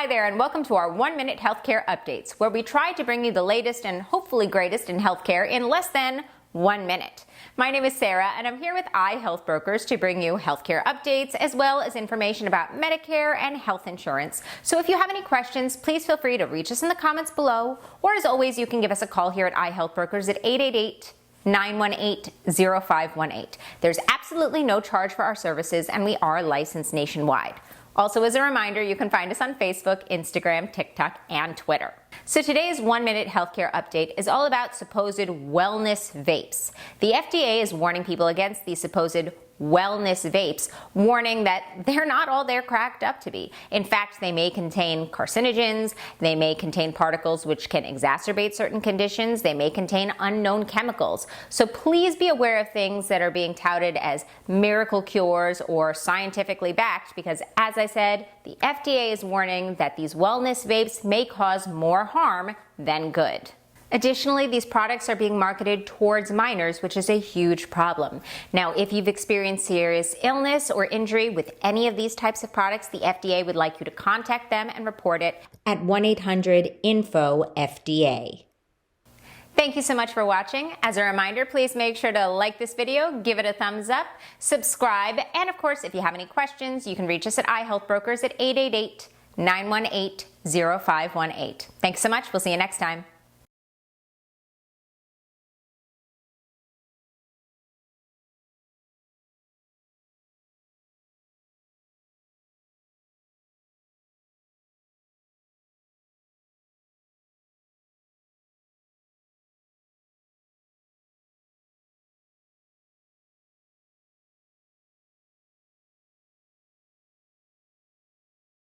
Hi there, and welcome to our 1-minute healthcare updates, where we try to bring you the latest and hopefully greatest in healthcare in less than 1 minute. My name is Sarah, and I'm here with iHealthBrokers to bring you healthcare updates as well as information about Medicare and health insurance. So if you have any questions, please feel free to reach us in the comments below, or as always, you can give us a call here at iHealthBrokers at 888-918-0518. There's absolutely no charge for our services, and we are licensed nationwide. Also, as a reminder, you can find us on Facebook, Instagram, TikTok, and Twitter. So today's 1-minute healthcare update is all about supposed wellness vapes. The FDA is warning people against these supposed wellness vapes, warning that they're not all they're cracked up to be. In fact, they may contain carcinogens, they may contain particles which can exacerbate certain conditions, they may contain unknown chemicals. So please be aware of things that are being touted as miracle cures or scientifically backed, because as I said, the FDA is warning that these wellness vapes may cause more harm than good. Additionally, these products are being marketed towards minors, which is a huge problem. Now, if you've experienced serious illness or injury with any of these types of products, the FDA would like you to contact them and report it at 1-800-INFO-FDA. Thank you so much for watching. As a reminder, please make sure to like this video, give it a thumbs up, subscribe, and of course, if you have any questions, you can reach us at iHealthBrokers at 888-918-0518. Thanks so much. We'll see you next time.